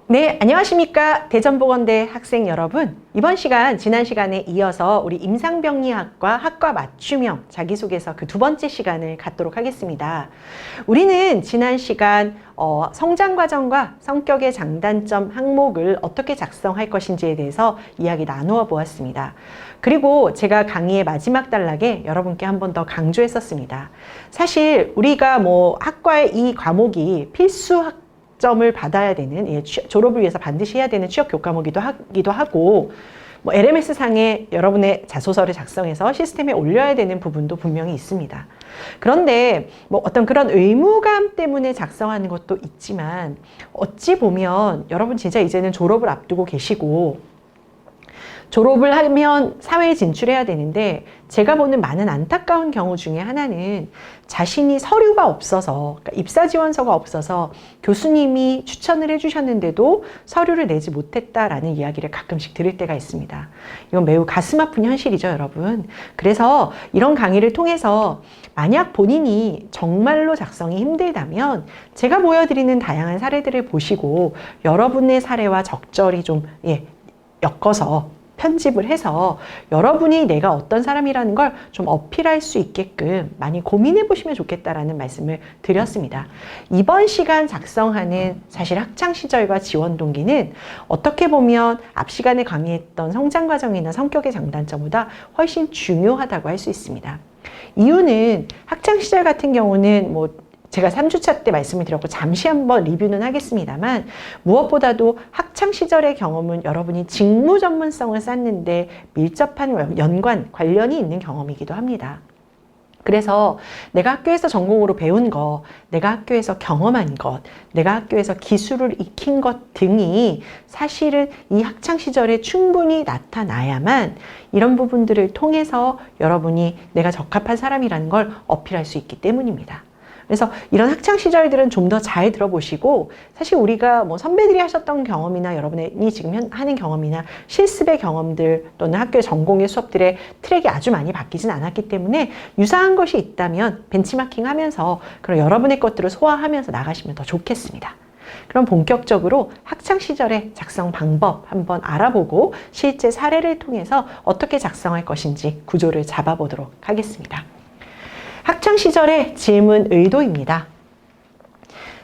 네, 안녕하십니까. 대전보건대 학생 여러분. 이번 시간, 지난 시간에 이어서 우리 임상병리학과 학과 맞춤형 자기소개서 그 두 번째 시간을 갖도록 하겠습니다. 우리는 지난 시간 성장과정과 성격의 장단점 항목을 어떻게 작성할 것인지에 대해서 이야기 나누어 보았습니다. 그리고 제가 강의의 마지막 단락에 여러분께 한 번 더 강조했었습니다. 사실 우리가 학과의 이 과목이 필수 점을 받아야 되는, 졸업을 위해서 반드시 해야 되는 취업 교과목이기도 하고, LMS 상에 여러분의 자소서를 작성해서 시스템에 올려야 되는 부분도 분명히 있습니다. 그런데 어떤 그런 의무감 때문에 작성하는 것도 있지만, 어찌 보면 여러분 진짜 이제는 졸업을 앞두고 계시고, 졸업을 하면 사회에 진출해야 되는데, 제가 보는 많은 안타까운 경우 중에 하나는 자신이 서류가 없어서, 그러니까 입사 지원서가 없어서 교수님이 추천을 해주셨는데도 서류를 내지 못했다라는 이야기를 가끔씩 들을 때가 있습니다. 이건 매우 가슴 아픈 현실이죠, 여러분. 그래서 이런 강의를 통해서 만약 본인이 정말로 작성이 힘들다면 제가 보여드리는 다양한 사례들을 보시고 여러분의 사례와 적절히 좀 엮어서 편집을 해서 여러분이 내가 어떤 사람이라는 걸 좀 어필할 수 있게끔 많이 고민해 보시면 좋겠다라는 말씀을 드렸습니다. 이번 시간 작성하는 사실 학창시절과 지원 동기는 어떻게 보면 앞 시간에 강의했던 성장과정이나 성격의 장단점보다 훨씬 중요하다고 할 수 있습니다. 이유는 학창시절 같은 경우는 제가 3주차 때 말씀을 드렸고 잠시 한번 리뷰는 하겠습니다만, 무엇보다도 학창시절의 경험은 여러분이 직무 전문성을 쌓는데 밀접한 관련이 있는 경험이기도 합니다. 그래서 내가 학교에서 전공으로 배운 것, 내가 학교에서 경험한 것, 내가 학교에서 기술을 익힌 것 등이 사실은 이 학창시절에 충분히 나타나야만 이런 부분들을 통해서 여러분이 내가 적합한 사람이라는 걸 어필할 수 있기 때문입니다. 그래서 이런 학창시절들은 좀 더 잘 들어보시고, 사실 우리가 선배들이 하셨던 경험이나 여러분이 지금 하는 경험이나 실습의 경험들 또는 학교의 전공의 수업들의 트랙이 아주 많이 바뀌진 않았기 때문에 유사한 것이 있다면 벤치마킹 하면서 그런 여러분의 것들을 소화하면서 나가시면 더 좋겠습니다. 그럼 본격적으로 학창시절의 작성 방법 한번 알아보고 실제 사례를 통해서 어떻게 작성할 것인지 구조를 잡아보도록 하겠습니다. 학창시절의 질문 의도입니다.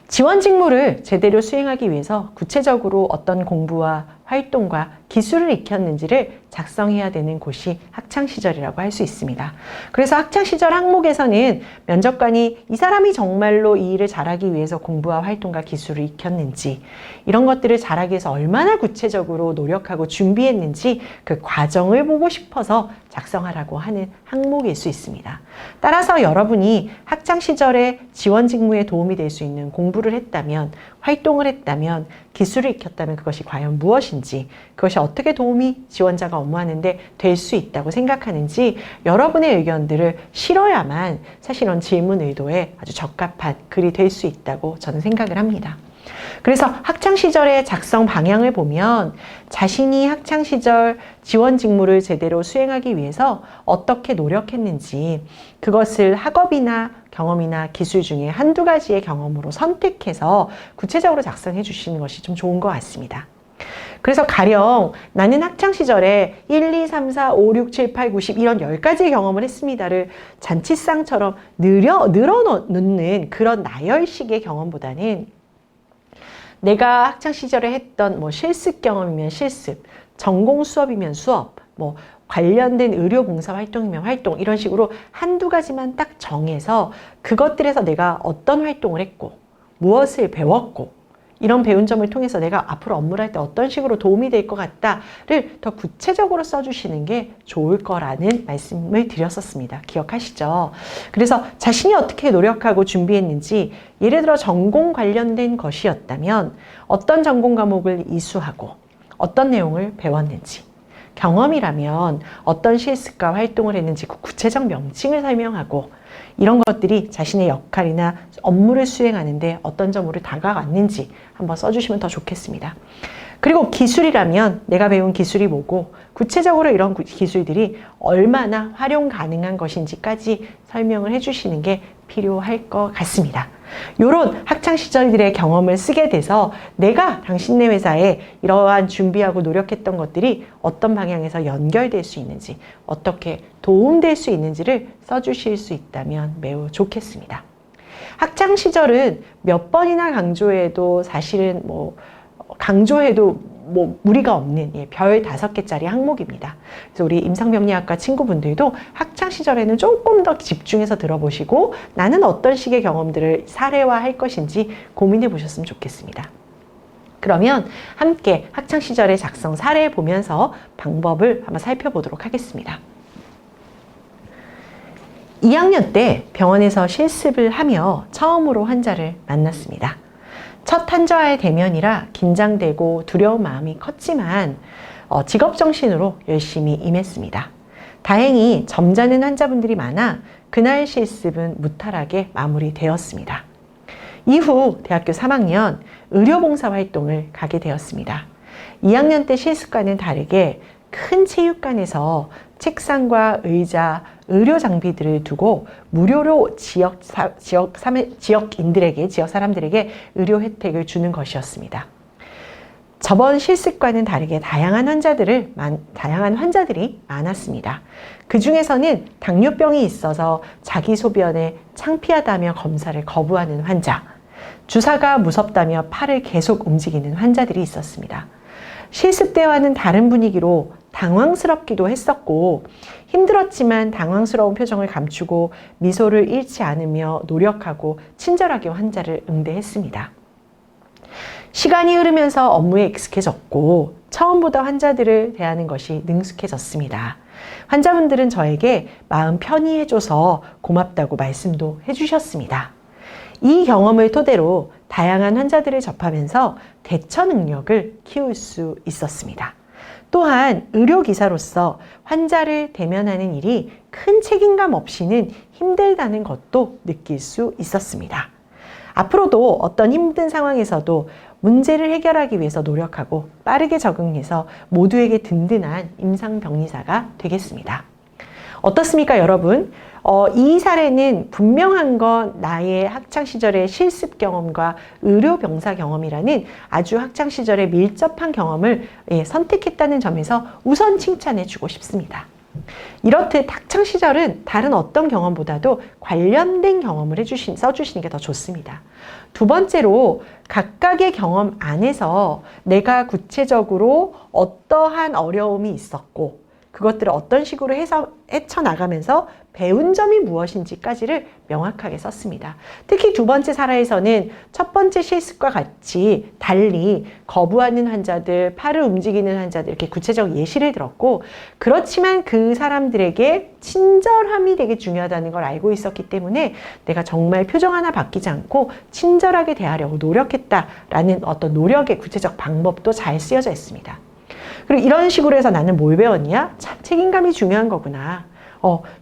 지원 직무를 제대로 수행하기 위해서 구체적으로 어떤 공부와 활동과 기술을 익혔는지를 작성해야 되는 곳이 학창시절이라고 할 수 있습니다. 그래서 학창시절 항목에서는 면접관이 이 사람이 정말로 이 일을 잘하기 위해서 공부와 활동과 기술을 익혔는지, 이런 것들을 잘하기 위해서 얼마나 구체적으로 노력하고 준비했는지 그 과정을 보고 싶어서 작성하라고 하는 항목일 수 있습니다. 따라서 여러분이 학창시절에 지원 직무에 도움이 될 수 있는 공부를 했다면, 활동을 했다면, 기술을 익혔다면 그것이 과연 무엇인지, 그것이 어떻게 도움이 지원자가 업무하는데 될 수 있다고 생각하는지 여러분의 의견들을 실어야만 사실 이런 질문 의도에 아주 적합한 글이 될 수 있다고 저는 생각을 합니다. 그래서 학창시절의 작성 방향을 보면 자신이 학창시절 지원 직무를 제대로 수행하기 위해서 어떻게 노력했는지, 그것을 학업이나 경험이나 기술 중에 한두 가지의 경험으로 선택해서 구체적으로 작성해 주시는 것이 좀 좋은 것 같습니다. 그래서 가령 나는 학창시절에 1, 2, 3, 4, 5, 6, 7, 8, 9, 10 이런 10가지의 경험을 했습니다를 잔치상처럼 늘어놓는 그런 나열식의 경험보다는 내가 학창시절에 했던 실습 경험이면 실습, 전공 수업이면 수업, 관련된 의료 봉사 활동이면 활동, 이런 식으로 한두 가지만 딱 정해서 그것들에서 내가 어떤 활동을 했고 무엇을 배웠고 이런 배운 점을 통해서 내가 앞으로 업무를 할 때 어떤 식으로 도움이 될 것 같다를 더 구체적으로 써주시는 게 좋을 거라는 말씀을 드렸었습니다. 기억하시죠? 그래서 자신이 어떻게 노력하고 준비했는지, 예를 들어 전공 관련된 것이었다면 어떤 전공 과목을 이수하고 어떤 내용을 배웠는지, 경험이라면 어떤 실습과 활동을 했는지 그 구체적 명칭을 설명하고, 이런 것들이 자신의 역할이나 업무를 수행하는데 어떤 점으로 다가왔는지 한번 써주시면 더 좋겠습니다. 그리고 기술이라면 내가 배운 기술이 뭐고 구체적으로 이런 기술들이 얼마나 활용 가능한 것인지까지 설명을 해주시는 게 필요할 것 같습니다. 이런 학창시절들의 경험을 쓰게 돼서 내가 당신네 회사에 이러한 준비하고 노력했던 것들이 어떤 방향에서 연결될 수 있는지, 어떻게 도움될 수 있는지를 써주실 수 있다면 매우 좋겠습니다. 학창시절은 몇 번이나 강조해도 사실은 강조해도 무리가 없는 별 5개짜리 항목입니다. 그래서 우리 임상병리학과 친구분들도 학창시절에는 조금 더 집중해서 들어보시고 나는 어떤 식의 경험들을 사례화할 것인지 고민해 보셨으면 좋겠습니다. 그러면 함께 학창시절의 작성 사례 보면서 방법을 한번 살펴보도록 하겠습니다. 2학년 때 병원에서 실습을 하며 처음으로 환자를 만났습니다. 첫 환자와의 대면이라 긴장되고 두려운 마음이 컸지만 직업정신으로 열심히 임했습니다. 다행히 점잖은 환자분들이 많아 그날 실습은 무탈하게 마무리되었습니다. 이후 대학교 3학년 의료봉사 활동을 가게 되었습니다. 2학년 때 실습과는 다르게 큰 체육관에서 책상과 의자, 의료 장비들을 두고 무료로 지역 사람들에게 의료 혜택을 주는 것이었습니다. 저번 실습과는 다르게 다양한 환자들이 많았습니다. 그 중에서는 당뇨병이 있어서 자기 소변에 창피하다며 검사를 거부하는 환자, 주사가 무섭다며 팔을 계속 움직이는 환자들이 있었습니다. 실습 때와는 다른 분위기로 당황스럽기도 했었고 힘들었지만 당황스러운 표정을 감추고 미소를 잃지 않으며 노력하고 친절하게 환자를 응대했습니다. 시간이 흐르면서 업무에 익숙해졌고 처음보다 환자들을 대하는 것이 능숙해졌습니다. 환자분들은 저에게 마음 편히 해줘서 고맙다고 말씀도 해주셨습니다. 이 경험을 토대로 다양한 환자들을 접하면서 대처 능력을 키울 수 있었습니다. 또한 의료기사로서 환자를 대면하는 일이 큰 책임감 없이는 힘들다는 것도 느낄 수 있었습니다. 앞으로도 어떤 힘든 상황에서도 문제를 해결하기 위해서 노력하고 빠르게 적응해서 모두에게 든든한 임상병리사가 되겠습니다. 어떻습니까, 여러분? 이 사례는 분명한 건 나의 학창시절의 실습 경험과 의료병사 경험이라는 아주 학창시절에 밀접한 경험을 선택했다는 점에서 우선 칭찬해 주고 싶습니다. 이렇듯 학창시절은 다른 어떤 경험보다도 관련된 경험을 써주시는 게 더 좋습니다. 두 번째로 각각의 경험 안에서 내가 구체적으로 어떠한 어려움이 있었고 그것들을 어떤 식으로 헤쳐나가면서 배운 점이 무엇인지까지를 명확하게 썼습니다. 특히 두 번째 사례에서는 첫 번째 실습과 같이 달리 거부하는 환자들, 팔을 움직이는 환자들 이렇게 구체적 예시를 들었고 그렇지만 그 사람들에게 친절함이 되게 중요하다는 걸 알고 있었기 때문에 내가 정말 표정 하나 바뀌지 않고 친절하게 대하려고 노력했다라는 어떤 노력의 구체적 방법도 잘 쓰여져 있습니다. 그리고 이런 식으로 해서 나는 뭘 배웠냐? 참 책임감이 중요한 거구나.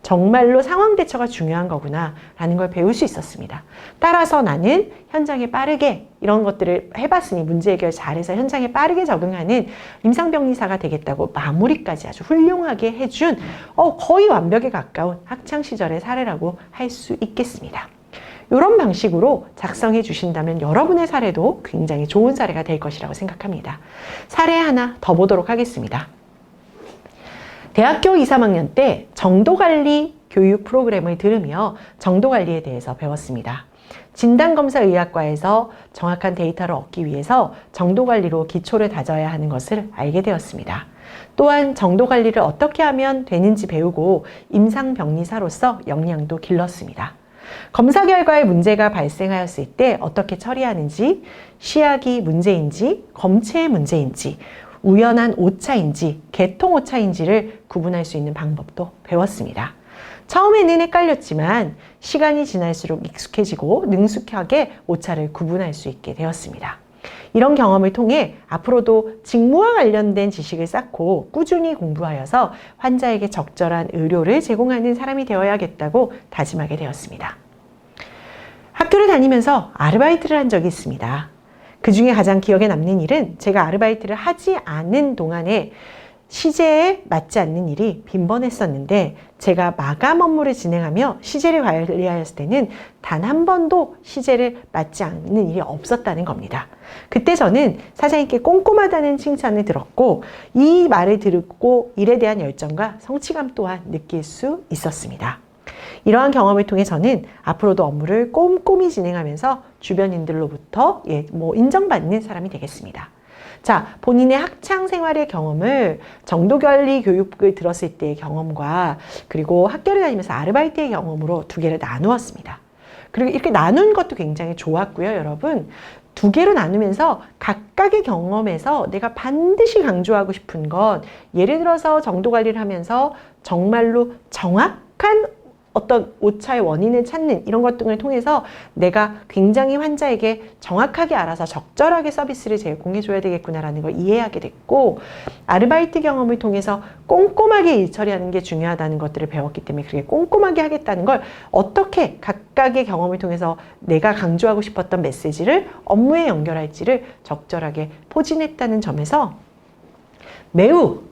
정말로 상황 대처가 중요한 거구나 라는 걸 배울 수 있었습니다. 따라서 나는 현장에 빠르게 이런 것들을 해봤으니 문제 해결 잘해서 현장에 빠르게 적응하는 임상병리사가 되겠다고 마무리까지 아주 훌륭하게 해준 거의 완벽에 가까운 학창시절의 사례라고 할 수 있겠습니다. 이런 방식으로 작성해 주신다면 여러분의 사례도 굉장히 좋은 사례가 될 것이라고 생각합니다. 사례 하나 더 보도록 하겠습니다. 대학교 2, 3학년 때 정도관리 교육 프로그램을 들으며 정도관리에 대해서 배웠습니다. 진단검사의학과에서 정확한 데이터를 얻기 위해서 정도관리로 기초를 다져야 하는 것을 알게 되었습니다. 또한 정도관리를 어떻게 하면 되는지 배우고 임상병리사로서 역량도 길렀습니다. 검사 결과에 문제가 발생하였을 때 어떻게 처리하는지, 시약이 문제인지, 검체의 문제인지, 우연한 오차인지, 개통 오차인지를 구분할 수 있는 방법도 배웠습니다. 처음에는 헷갈렸지만 시간이 지날수록 익숙해지고 능숙하게 오차를 구분할 수 있게 되었습니다. 이런 경험을 통해 앞으로도 직무와 관련된 지식을 쌓고 꾸준히 공부하여서 환자에게 적절한 의료를 제공하는 사람이 되어야겠다고 다짐하게 되었습니다. 학교를 다니면서 아르바이트를 한 적이 있습니다. 그 중에 가장 기억에 남는 일은 제가 아르바이트를 하지 않은 동안에 시제에 맞지 않는 일이 빈번했었는데 제가 마감 업무를 진행하며 시제를 관리하였을 때는 단 한 번도 시제를 맞지 않는 일이 없었다는 겁니다. 그때 저는 사장님께 꼼꼼하다는 칭찬을 들었고 이 말을 듣고 일에 대한 열정과 성취감 또한 느낄 수 있었습니다. 이러한 경험을 통해 저는 앞으로도 업무를 꼼꼼히 진행하면서 주변인들로부터 인정받는 사람이 되겠습니다. 자, 본인의 학창 생활의 경험을 정도관리 교육을 들었을 때의 경험과 그리고 학교를 다니면서 아르바이트의 경험으로 두 개를 나누었습니다. 그리고 이렇게 나눈 것도 굉장히 좋았고요, 여러분. 두 개로 나누면서 각각의 경험에서 내가 반드시 강조하고 싶은 건 예를 들어서 정도관리를 하면서 정말로 정확한 어떤 오차의 원인을 찾는 이런 것 등을 통해서 내가 굉장히 환자에게 정확하게 알아서 적절하게 서비스를 제공해줘야 되겠구나라는 걸 이해하게 됐고 아르바이트 경험을 통해서 꼼꼼하게 일 처리하는 게 중요하다는 것들을 배웠기 때문에 그렇게 꼼꼼하게 하겠다는 걸 어떻게 각각의 경험을 통해서 내가 강조하고 싶었던 메시지를 업무에 연결할지를 적절하게 포진했다는 점에서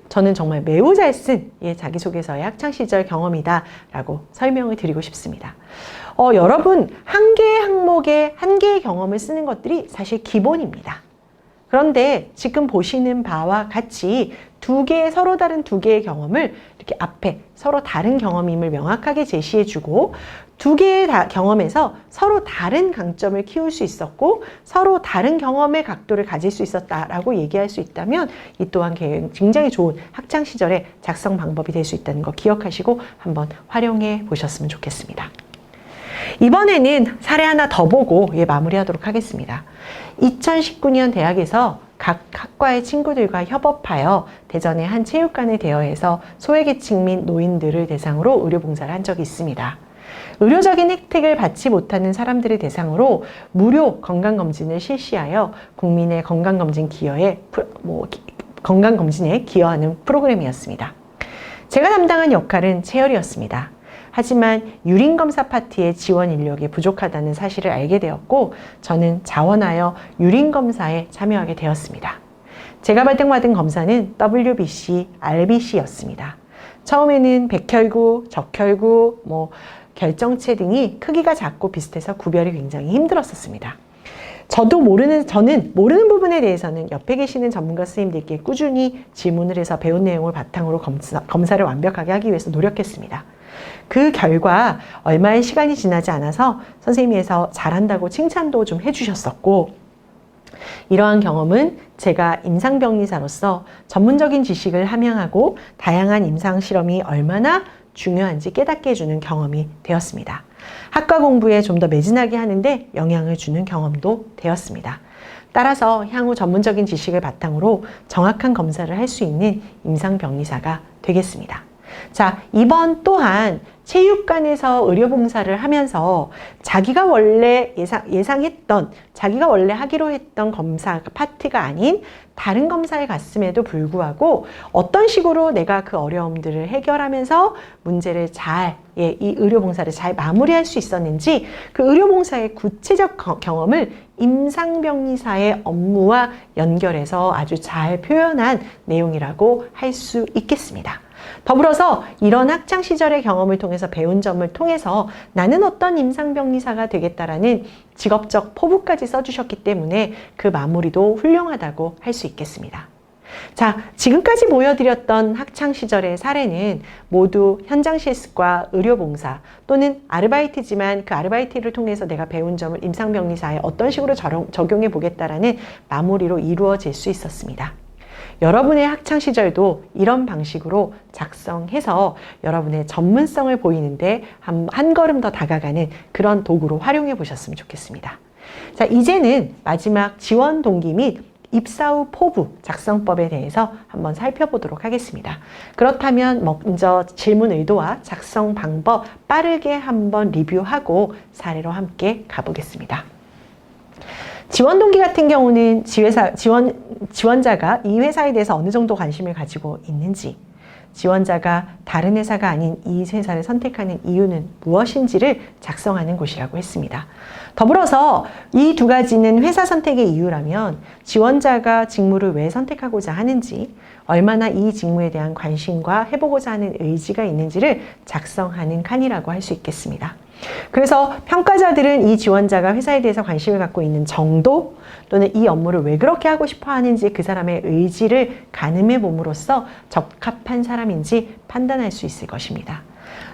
저는 정말 매우 잘 쓴 자기소개서의 학창시절 경험이다 라고 설명을 드리고 싶습니다. 여러분, 한 개의 항목에 한 개의 경험을 쓰는 것들이 사실 기본입니다. 그런데 지금 보시는 바와 같이 서로 다른 두 개의 경험을 이렇게 앞에 서로 다른 경험임을 명확하게 제시해주고 두 개의 경험에서 서로 다른 강점을 키울 수 있었고 서로 다른 경험의 각도를 가질 수 있었다라고 얘기할 수 있다면 이 또한 굉장히 좋은 학창시절의 작성 방법이 될 수 있다는 거 기억하시고 한번 활용해 보셨으면 좋겠습니다. 이번에는 사례 하나 더 보고 마무리하도록 하겠습니다. 2019년 대학에서 각 학과의 친구들과 협업하여 대전의 한 체육관을 대여해서 소외계층 및 노인들을 대상으로 의료봉사를 한 적이 있습니다. 의료적인 혜택을 받지 못하는 사람들을 대상으로 무료 건강검진을 실시하여 국민의 건강검진에 기여하는 프로그램이었습니다. 제가 담당한 역할은 체열이었습니다. 하지만 유린검사 파트의 지원 인력이 부족하다는 사실을 알게 되었고 저는 자원하여 유린검사에 참여하게 되었습니다. 제가 발등받은 검사는 WBC, RBC였습니다. 처음에는 백혈구, 적혈구, 결정체 등이 크기가 작고 비슷해서 구별이 굉장히 힘들었었습니다. 저는 모르는 부분에 대해서는 옆에 계시는 전문가 선생님들께 꾸준히 질문을 해서 배운 내용을 바탕으로 검사를 완벽하게 하기 위해서 노력했습니다. 그 결과 얼마의 시간이 지나지 않아서 선생님께서 잘한다고 칭찬도 좀 해주셨었고 이러한 경험은 제가 임상병리사로서 전문적인 지식을 함양하고 다양한 임상실험이 얼마나 중요한지 깨닫게 해주는 경험이 되었습니다. 학과 공부에 좀 더 매진하게 하는데 영향을 주는 경험도 되었습니다. 따라서 향후 전문적인 지식을 바탕으로 정확한 검사를 할 수 있는 임상병리사가 되겠습니다. 자, 이번 또한 체육관에서 의료봉사를 하면서 자기가 원래 자기가 원래 하기로 했던 검사 파트가 아닌 다른 검사에 갔음에도 불구하고 어떤 식으로 내가 그 어려움들을 해결하면서 문제를 이 의료봉사를 잘 마무리할 수 있었는지 그 의료봉사의 구체적 경험을 임상병리사의 업무와 연결해서 아주 잘 표현한 내용이라고 할 수 있겠습니다. 더불어서 이런 학창시절의 경험을 통해서 배운 점을 통해서 나는 어떤 임상병리사가 되겠다라는 직업적 포부까지 써주셨기 때문에 그 마무리도 훌륭하다고 할 수 있겠습니다. 자, 지금까지 보여드렸던 학창시절의 사례는 모두 현장 실습과 의료봉사 또는 아르바이트지만 그 아르바이트를 통해서 내가 배운 점을 임상병리사에 어떤 식으로 적용해 보겠다라는 마무리로 이루어질 수 있었습니다. 여러분의 학창시절도 이런 방식으로 작성해서 여러분의 전문성을 보이는데 한 걸음 더 다가가는 그런 도구로 활용해 보셨으면 좋겠습니다. 자, 이제는 마지막 지원 동기 및 입사 후 포부 작성법에 대해서 한번 살펴보도록 하겠습니다. 그렇다면 먼저 질문 의도와 작성 방법 빠르게 한번 리뷰하고 사례로 함께 가보겠습니다. 지원 동기 같은 경우는 지원자가 이 회사에 대해서 어느 정도 관심을 가지고 있는지, 지원자가 다른 회사가 아닌 이 회사를 선택하는 이유는 무엇인지를 작성하는 곳이라고 했습니다. 더불어서 이 두 가지는 회사 선택의 이유라면 지원자가 직무를 왜 선택하고자 하는지, 얼마나 이 직무에 대한 관심과 해보고자 하는 의지가 있는지를 작성하는 칸이라고 할 수 있겠습니다. 그래서 평가자들은 이 지원자가 회사에 대해서 관심을 갖고 있는 정도 또는 이 업무를 왜 그렇게 하고 싶어 하는지 그 사람의 의지를 가늠해 봄으로써 적합한 사람인지 판단할 수 있을 것입니다.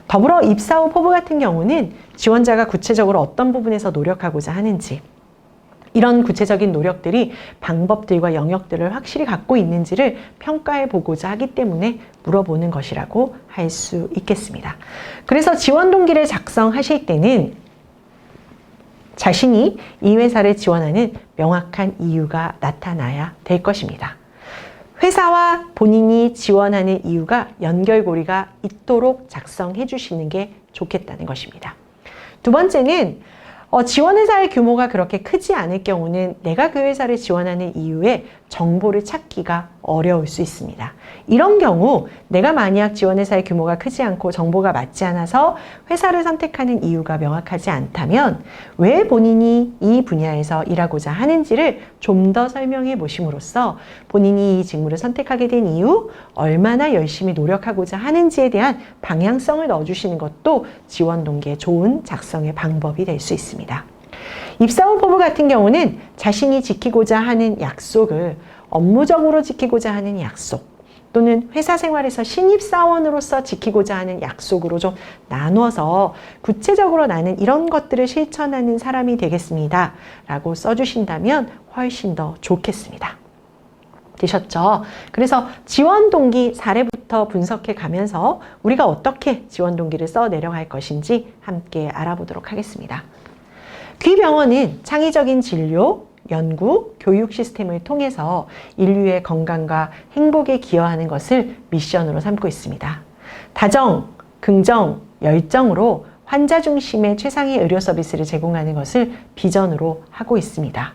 더불어 입사 후 포부 같은 경우는 지원자가 구체적으로 어떤 부분에서 노력하고자 하는지, 이런 구체적인 노력들이 방법들과 영역들을 확실히 갖고 있는지를 평가해 보고자 하기 때문에 물어보는 것이라고 할 수 있겠습니다. 그래서 지원 동기를 작성하실 때는 자신이 이 회사를 지원하는 명확한 이유가 나타나야 될 것입니다. 회사와 본인이 지원하는 이유가 연결고리가 있도록 작성해 주시는 게 좋겠다는 것입니다. 두 번째는 지원 회사의 규모가 그렇게 크지 않을 경우는 내가 그 회사를 지원하는 이유에 정보를 찾기가 어려울 수 있습니다. 이런 경우 내가 만약 지원 회사의 규모가 크지 않고 정보가 맞지 않아서 회사를 선택하는 이유가 명확하지 않다면 왜 본인이 이 분야에서 일하고자 하는지를 좀 더 설명해 보심으로써 본인이 이 직무를 선택하게 된 이유, 얼마나 열심히 노력하고자 하는지에 대한 방향성을 넣어주시는 것도 지원 동기의 좋은 작성의 방법이 될 수 있습니다. 입사 후 포부 같은 경우는 자신이 지키고자 하는 약속을 업무적으로 지키고자 하는 약속, 또는 회사 생활에서 신입사원으로서 지키고자 하는 약속으로 좀 나누어서 구체적으로 나는 이런 것들을 실천하는 사람이 되겠습니다 라고 써주신다면 훨씬 더 좋겠습니다. 되셨죠? 그래서 지원 동기 사례부터 분석해 가면서 우리가 어떻게 지원 동기를 써 내려갈 것인지 함께 알아보도록 하겠습니다. 귀병원은 창의적인 진료, 연구, 교육 시스템을 통해서 인류의 건강과 행복에 기여하는 것을 미션으로 삼고 있습니다. 다정, 긍정, 열정으로 환자 중심의 최상의 의료 서비스를 제공하는 것을 비전으로 하고 있습니다.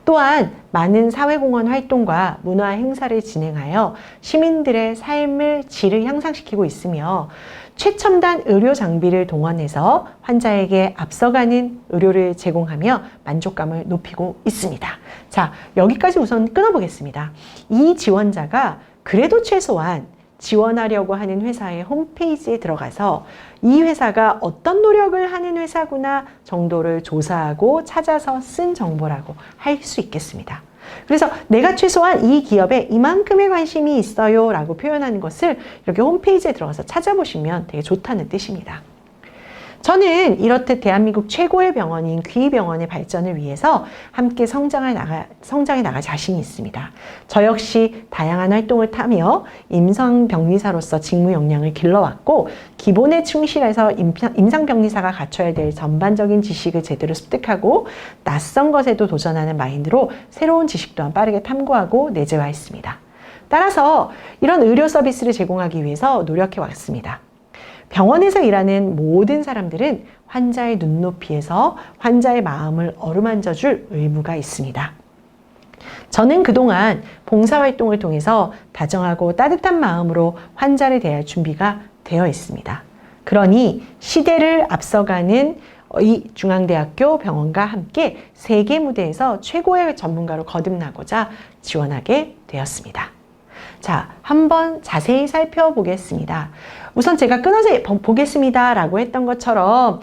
또한 많은 사회공헌 활동과 문화 행사를 진행하여 시민들의 삶의 질을 향상시키고 있으며 최첨단 의료 장비를 동원해서 환자에게 앞서가는 의료를 제공하며 만족감을 높이고 있습니다. 자, 여기까지 우선 끊어보겠습니다. 이 지원자가 그래도 최소한 지원하려고 하는 회사의 홈페이지에 들어가서 이 회사가 어떤 노력을 하는 회사구나 정도를 조사하고 찾아서 쓴 정보라고 할 수 있겠습니다. 그래서 내가 최소한 이 기업에 이만큼의 관심이 있어요 라고 표현하는 것을 이렇게 홈페이지에 들어가서 찾아보시면 되게 좋다는 뜻입니다. 저는 이렇듯 대한민국 최고의 병원인 귀병원의 발전을 위해서 함께 성장해 나갈 자신이 있습니다. 저 역시 다양한 활동을 타며 임상병리사로서 직무 역량을 길러왔고 기본에 충실해서 임상병리사가 갖춰야 될 전반적인 지식을 제대로 습득하고 낯선 것에도 도전하는 마인드로 새로운 지식 또한 빠르게 탐구하고 내재화했습니다. 따라서 이런 의료 서비스를 제공하기 위해서 노력해 왔습니다. 병원에서 일하는 모든 사람들은 환자의 눈높이에서 환자의 마음을 어루만져 줄 의무가 있습니다. 저는 그동안 봉사활동을 통해서 다정하고 따뜻한 마음으로 환자를 대할 준비가 되어 있습니다. 그러니 시대를 앞서가는 이 중앙대학교 병원과 함께 세계 무대에서 최고의 전문가로 거듭나고자 지원하게 되었습니다. 자, 한번 자세히 살펴보겠습니다. 우선 제가 끊어서 보겠습니다 라고 했던 것처럼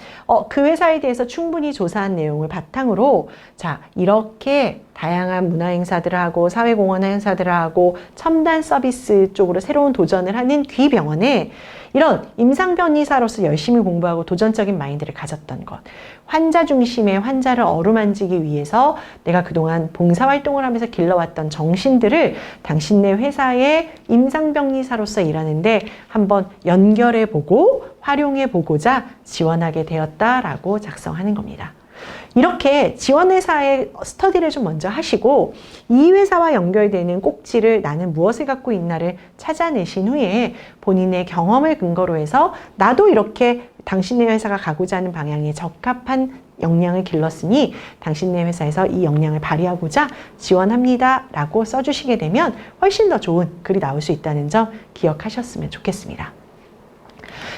그 회사에 대해서 충분히 조사한 내용을 바탕으로 자, 이렇게 다양한 문화행사들을 하고 사회공헌 행사들을 하고 첨단 서비스 쪽으로 새로운 도전을 하는 귀병원에 이런 임상병리사로서 열심히 공부하고 도전적인 마인드를 가졌던 것, 환자 중심의 환자를 어루만지기 위해서 내가 그동안 봉사활동을 하면서 길러왔던 정신들을 당신네 회사의 임상병리사로서 일하는데 한번 연결해보고 활용해보고자 지원하게 되었다라고 작성하는 겁니다. 이렇게 지원회사의 스터디를 좀 먼저 하시고 이 회사와 연결되는 꼭지를 나는 무엇을 갖고 있나를 찾아내신 후에 본인의 경험을 근거로 해서 나도 이렇게 당신의 회사가 가고자 하는 방향에 적합한 역량을 길렀으니 당신네 회사에서 이 역량을 발휘하고자 지원합니다 라고 써주시게 되면 훨씬 더 좋은 글이 나올 수 있다는 점 기억하셨으면 좋겠습니다.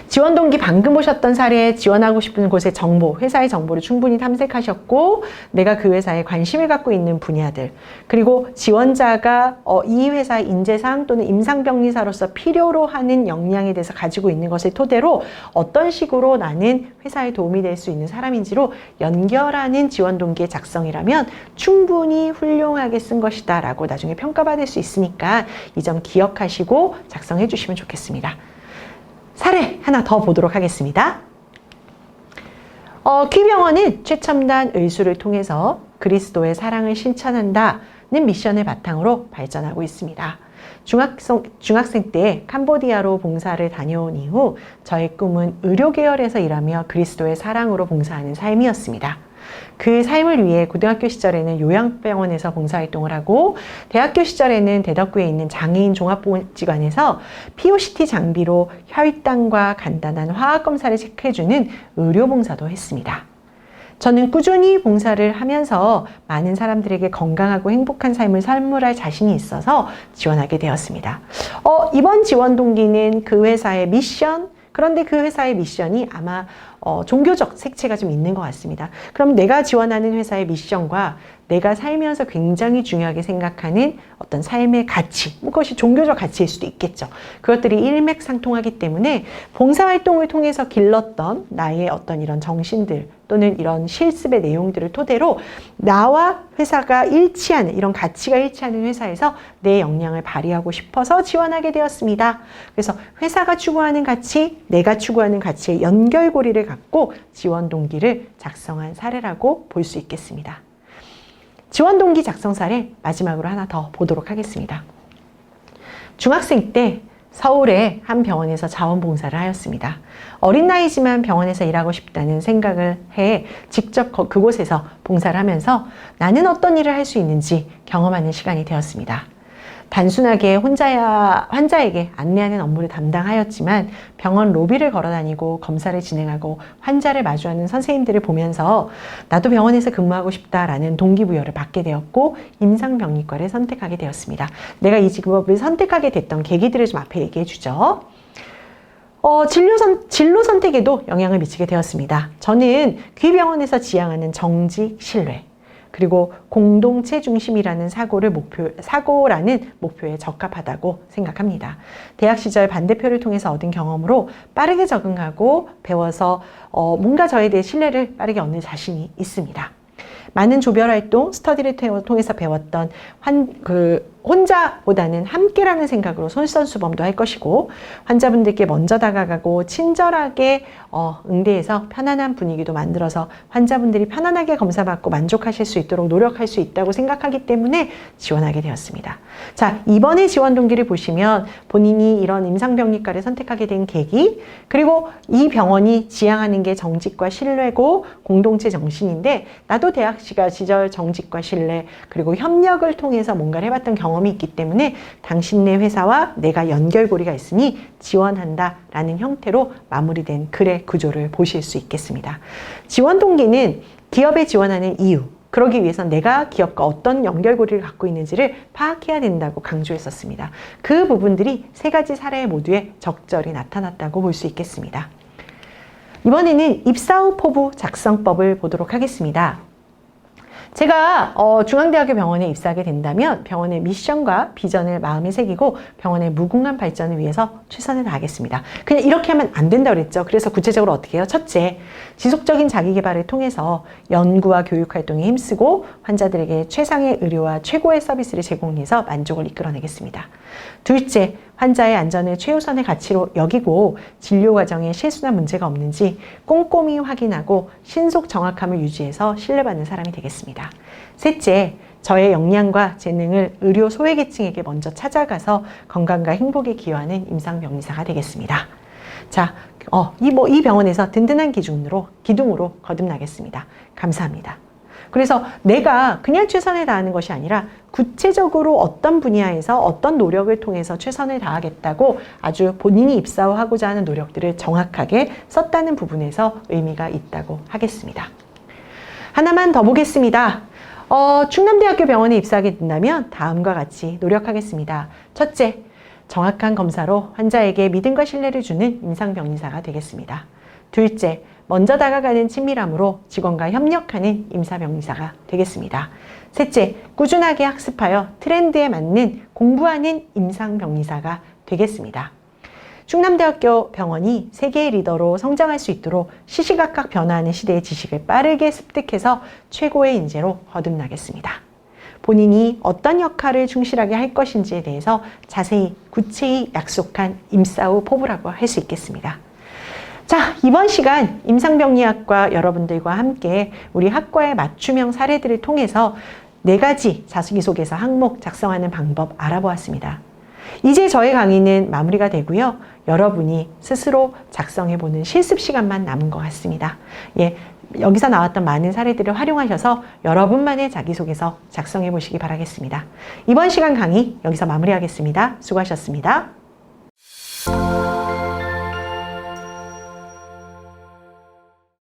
지원 동기 방금 보셨던 사례에 지원하고 싶은 곳의 정보, 회사의 정보를 충분히 탐색하셨고 내가 그 회사에 관심을 갖고 있는 분야들, 그리고 지원자가 이 회사의 인재상 또는 임상병리사로서 필요로 하는 역량에 대해서 가지고 있는 것을 토대로 어떤 식으로 나는 회사에 도움이 될 수 있는 사람인지로 연결하는 지원 동기의 작성이라면 충분히 훌륭하게 쓴 것이다 라고 나중에 평가받을 수 있으니까 이 점 기억하시고 작성해 주시면 좋겠습니다. 사례 하나 더 보도록 하겠습니다. 퀴병원은 최첨단 의술을 통해서 그리스도의 사랑을 실천한다는 미션을 바탕으로 발전하고 있습니다. 중학생 때 캄보디아로 봉사를 다녀온 이후 저의 꿈은 의료 계열에서 일하며 그리스도의 사랑으로 봉사하는 삶이었습니다. 그 삶을 위해 고등학교 시절에는 요양병원에서 봉사활동을 하고 대학교 시절에는 대덕구에 있는 장애인 종합보건기관에서 POCT 장비로 혈당과 간단한 화학검사를 체크해주는 의료봉사도 했습니다. 저는 꾸준히 봉사를 하면서 많은 사람들에게 건강하고 행복한 삶을 선물할 자신이 있어서 지원하게 되었습니다. 이번 지원 동기는 그 회사의 미션, 그런데 그 회사의 미션이 아마 종교적 색채가 좀 있는 것 같습니다. 그럼 내가 지원하는 회사의 미션과 내가 살면서 굉장히 중요하게 생각하는 어떤 삶의 가치, 그것이 종교적 가치일 수도 있겠죠. 그것들이 일맥상통하기 때문에 봉사활동을 통해서 길렀던 나의 어떤 이런 정신들 또는 이런 실습의 내용들을 토대로 나와 회사가 일치하는, 이런 가치가 일치하는 회사에서 내 역량을 발휘하고 싶어서 지원하게 되었습니다. 그래서 회사가 추구하는 가치, 내가 추구하는 가치의 연결고리를 갖고 지원 동기를 작성한 사례라고 볼 수 있겠습니다. 지원 동기 작성 사례 마지막으로 하나 더 보도록 하겠습니다. 중학생 때 서울의 한 병원에서 자원봉사를 하였습니다. 어린 나이지만 병원에서 일하고 싶다는 생각을 해 직접 그곳에서 봉사를 하면서 나는 어떤 일을 할 수 있는지 경험하는 시간이 되었습니다. 단순하게 환자에게 안내하는 업무를 담당하였지만 병원 로비를 걸어다니고 검사를 진행하고 환자를 마주하는 선생님들을 보면서 나도 병원에서 근무하고 싶다라는 동기부여를 받게 되었고 임상병리과를 선택하게 되었습니다. 내가 이 직업을 선택하게 됐던 계기들을 좀 앞에 얘기해 주죠. 진로 선택에도 영향을 미치게 되었습니다. 저는 귀병원에서 지향하는 정직, 신뢰, 그리고 공동체 중심이라는 사고라는 목표에 적합하다고 생각합니다. 대학 시절 반대표를 통해서 얻은 경험으로 빠르게 적응하고 배워서 뭔가 저에 대해 신뢰를 빠르게 얻는 자신이 있습니다. 많은 조별활동, 스터디를 통해서 배웠던 혼자보다는 함께라는 생각으로 솔선수범도 할 것이고 환자분들께 먼저 다가가고 친절하게 응대해서 편안한 분위기도 만들어서 환자분들이 편안하게 검사받고 만족하실 수 있도록 노력할 수 있다고 생각하기 때문에 지원하게 되었습니다. 자, 이번에 지원 동기를 보시면 본인이 이런 임상병리과를 선택하게 된 계기, 그리고 이 병원이 지향하는 게 정직과 신뢰고 공동체 정신인데 나도 대학 시절 정직과 신뢰 그리고 협력을 통해서 뭔가를 해봤던 경험이 있기 때문에 당신네 회사와 내가 연결고리가 있으니 지원한다 라는 형태로 마무리된 글의 구조를 보실 수 있겠습니다. 지원 동기는 기업에 지원하는 이유, 그러기 위해서 내가 기업과 어떤 연결고리를 갖고 있는지를 파악해야 된다고 강조했었습니다. 그 부분들이 세 가지 사례 모두에 적절히 나타났다고 볼 수 있겠습니다. 이번에는 입사 후 포부 작성법을 보도록 하겠습니다. 제가 중앙대학교 병원에 입사하게 된다면 병원의 미션과 비전을 마음에 새기고 병원의 무궁한 발전을 위해서 최선을 다하겠습니다. 그냥 이렇게 하면 안 된다고 그랬죠. 그래서 구체적으로 어떻게 해요? 첫째, 지속적인 자기개발을 통해서 연구와 교육 활동에 힘쓰고 환자들에게 최상의 의료와 최고의 서비스를 제공해서 만족을 이끌어내겠습니다. 둘째, 환자의 안전을 최우선의 가치로 여기고 진료 과정에 실수나 문제가 없는지 꼼꼼히 확인하고 신속 정확함을 유지해서 신뢰받는 사람이 되겠습니다. 셋째, 저의 역량과 재능을 의료 소외계층에게 먼저 찾아가서 건강과 행복에 기여하는 임상병리사가 되겠습니다. 자, 이 병원에서 든든한 기둥으로 거듭나겠습니다. 감사합니다. 그래서 내가 그냥 최선을 다하는 것이 아니라 구체적으로 어떤 분야에서 어떤 노력을 통해서 최선을 다하겠다고 아주 본인이 입사하고자 하는 노력들을 정확하게 썼다는 부분에서 의미가 있다고 하겠습니다. 하나만 더 보겠습니다. 충남대학교 병원에 입사하게 된다면 다음과 같이 노력하겠습니다. 첫째, 정확한 검사로 환자에게 믿음과 신뢰를 주는 임상병리사가 되겠습니다. 둘째, 먼저 다가가는 친밀함으로 직원과 협력하는 임사병리사가 되겠습니다. 셋째, 꾸준하게 학습하여 트렌드에 맞는 공부하는 임상병리사가 되겠습니다. 충남대학교 병원이 세계의 리더로 성장할 수 있도록 시시각각 변화하는 시대의 지식을 빠르게 습득해서 최고의 인재로 거듭나겠습니다. 본인이 어떤 역할을 충실하게 할 것인지에 대해서 자세히 구체히 약속한 임사후 포부라고 할 수 있겠습니다. 자, 이번 시간 임상병리학과 여러분들과 함께 우리 학과의 맞춤형 사례들을 통해서 4가지 자기소개서 항목 작성하는 방법 알아보았습니다. 이제 저의 강의는 마무리가 되고요. 여러분이 스스로 작성해보는 실습 시간만 남은 것 같습니다. 예, 여기서 나왔던 많은 사례들을 활용하셔서 여러분만의 자기소개서 작성해 보시기 바라겠습니다. 이번 시간 강의 여기서 마무리하겠습니다. 수고하셨습니다.